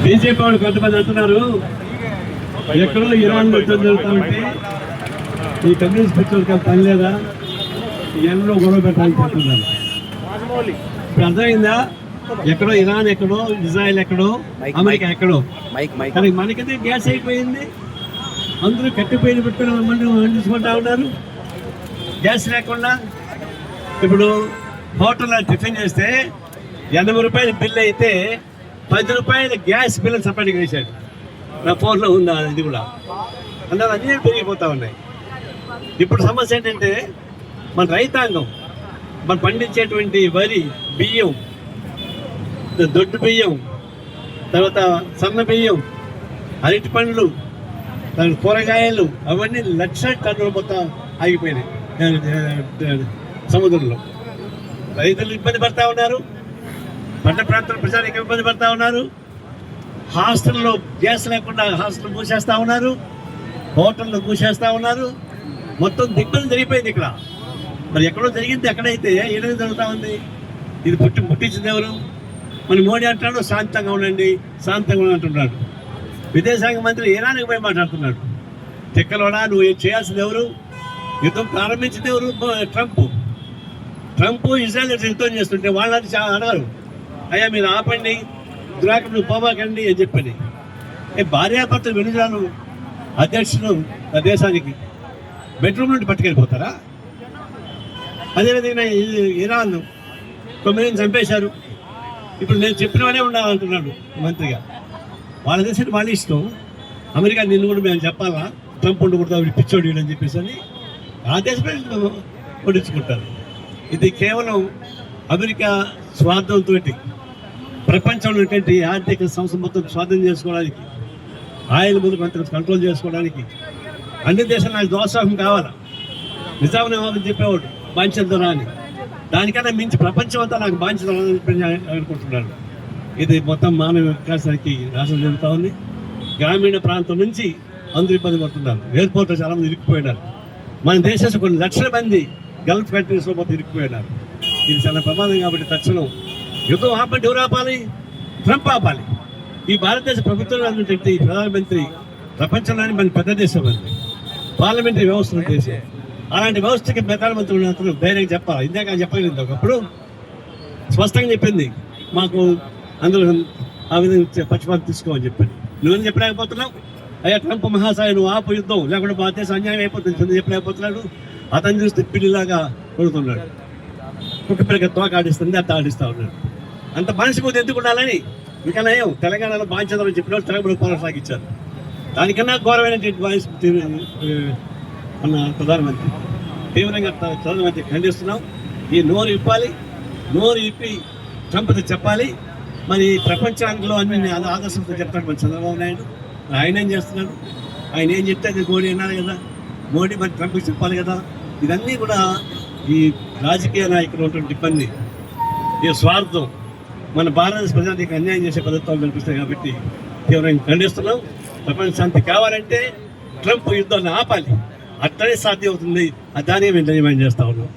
BJP వాళ్ళు కొంతమంది అంటున్నారు ఎక్కడో ఇరాన్ యుద్ధం జరుగుతూ ఉంటే ఈ కమ్యూనిస్ట్ పిచ్చోళ్ళకి పని లేదా ఎన్నో గొడవ పెట్టాలని చెప్తున్నారు. ఇప్పుడు అర్థమైందా? ఎక్కడో ఇరాన్ ఎక్కడో, ఇజ్రాయెల్ ఎక్కడో, అమెరికా ఎక్కడో, కానీ మనకైతే గ్యాస్ అయిపోయింది. అందరూ కట్టిపోయిన పెట్టుకుని వండించుకుంటా ఉన్నారు గ్యాస్ లేకుండా. ఇప్పుడు హోటల్లో టిఫిన్ చేస్తే 80 రూపాయల బిల్లు అయితే 10 రూపాయల గ్యాస్ బిల్లు సపరేట్గా వేశాడు. నా ఫోన్లో ఉందా ఇది కూడా. అందువల్ల అన్నీ పెరిగిపోతూ ఉన్నాయి. ఇప్పుడు సమస్య ఏంటంటే మన రైతాంగం, మనం పండించేటువంటి వరి, బియ్యం, దొడ్డు బియ్యం, తర్వాత సన్న బియ్యం, అరటి పండ్లు, కూరగాయలు, అవన్నీ లక్షల టన్నులు మొత్తం ఆగిపోయినాయి సముద్రంలో. రైతులు ఇబ్బంది పడతా ఉన్నారు, పంట ప్రాంతాల ప్రజలకు ఇబ్బంది పడతా ఉన్నారు. హాస్టల్లో గ్యాస్ లేకుండా హాస్టల్ మూసేస్తూ ఉన్నారు, హోటళ్ళు మూసేస్తూ ఉన్నారు. మొత్తం దిగ్బంధం జరిగిపోయింది ఇక్కడ. మరి ఎక్కడో జరిగింది, ఎక్కడైతే ఏదైనా జరుగుతూ ఉంది. ఇది పుట్టించింది ఎవరు? మన మోడీ అంటాడు శాంతంగా ఉండండి, శాంతంగా ఉండండి అంటున్నాడు. విదేశాంగ మంత్రి ఇరాన్కి పోయి మాట్లాడుతున్నాడు. తిక్కలోడా, నువ్వు ఏం చేయాల్సింది ఎవరు? యుద్ధం ప్రారంభించింది ఎవరు? ట్రంప్ ఇజ్రాయెల్ యుద్ధం చేస్తుంటే వాళ్ళని అడగారు, అయ్యా మీరు ఆపండి, దురాక నువ్వు పోమాకండి అని చెప్పండి. భార్యాభర్తలు వెనుజాలు అధ్యక్షులు ఆ దేశానికి బెడ్రూమ్ నుండి పట్టుకెళ్ళిపోతారా? అదేవిధంగా ఇరాన్ 9 చంపేశారు. ఇప్పుడు నేను చెప్పినవనే ఉండాలంటున్నాడు మంత్రిగా. వాళ్ళ దేశాన్ని వాళ్ళ ఇష్టం. అమెరికా నిన్ను కూడా మేము చెప్పాలా, ట్రంప్ ఉండకూడదు, పిచ్చోడు అని చెప్పేసి అని ఆ దేశమే పొడించుకుంటారు. ఇది కేవలం అమెరికా స్వార్థంతో ప్రపంచంలో ఉన్నటువంటి ఆర్థిక సంస్థ మొత్తం స్వాధీనం చేసుకోవడానికి, ఆయిల్ ముందు కొంత కంట్రోల్ చేసుకోవడానికి అన్ని దేశాలు నాకు దోత్సాహం కావాలా. నిజాం చెప్పేవాడు బాంచదొర అని. దానికన్నా మించి ప్రపంచం అంతా నాకు బాంచదొర అని చెప్పి అనుకుంటున్నాను. ఇది మొత్తం మానవ వికాసానికి నాశనం జరుగుతూ ఉంది. గ్రామీణ ప్రాంతం నుంచి అందరూ ఇబ్బంది పడుతున్నారు. ఎయిర్పోర్ట్లో చాలామంది ఇరుక్కుపోయినారు. మన దేశంలో కొన్ని లక్షల మంది గల్ఫ్ కంట్రీస్లో మొత్తం ఇరుక్కుపోయినారు. ఇది చాలా ప్రమాదం. కాబట్టి తక్షణం యుద్ధం ఆపండి. ఎవరు ఆపాలి? ట్రంప్ ఆపాలి. ఈ భారతదేశ ప్రభుత్వంలో ఉన్నటువంటి ప్రధానమంత్రి ప్రపంచంలోని మన పెద్ద దేశం అండి, పార్లమెంటరీ వ్యవస్థ ఉన్న దేశం. అలాంటి వ్యవస్థకి ప్రధానమంత్రి ఉన్నప్పుడు ధైర్యంగా చెప్పాలి. ఇందాక చెప్పలేదు, ఒకప్పుడు స్పష్టంగా చెప్పింది మాకు అందరూ ఆ విధంగా పక్షపాతం తీసుకోమని చెప్పండి. నువ్వేం చెప్పలేకపోతున్నావు? అయ్యా ట్రంప్ మహాశయ నువ్వు ఆపు యుద్ధం, లేకుంటే మా దేశం అన్యాయం అయిపోతుంది చెప్పలేకపోతున్నాడు. అతను చూస్తే పిల్లిలాగా కొడుతున్నాడు. కుక్క పిల్లకి తోక ఆడిస్తుంది, అట్లా ఆడిస్తూ ఉన్నాడు. అంత మనిషి కొద్ది ఎందుకు ఉండాలని. ఇంకా నయం తెలంగాణలో బాంచదని చెప్పిన వాళ్ళు తెలంగాణ పోరాటం సాగించారు. దానికన్నా ఘోరమైనటువంటి వాయిస్ మన ప్రధానమంత్రి తీవ్రంగా ప్రధానమంత్రి ఖండిస్తున్నాం. ఈ నోరు ఇప్పాలి, నోరు ఇప్పి ట్రంప్తో చెప్పాలి. మరి ప్రపంచంలో అన్ని ఆదర్శంతో చెప్తాడు మన చంద్రబాబు నాయుడు. ఆయన ఏం చేస్తున్నాడు? ఆయన ఏం చెప్తే అది మోడీ అన్నారు కదా, మోడీ మరి ట్రంప్కి చెప్పాలి కదా. ఇవన్నీ కూడా ఈ రాజకీయ నాయకులు ఉన్నటువంటి ఇబ్బంది, ఈ స్వార్థం మన భారతదేశ ప్రజానికి అన్యాయం చేసే పద్ధతులు కనిపిస్తాయి. కాబట్టి తీవ్రంగా ఖండిస్తున్నాం. ప్రపంచ శాంతి కావాలంటే ట్రంప్ యుద్ధాన్ని ఆపాలి. అట్లనే సాధ్యం అవుతుంది. దాన్ని మేము డిమాండ్ చేస్తా ఉన్నాం.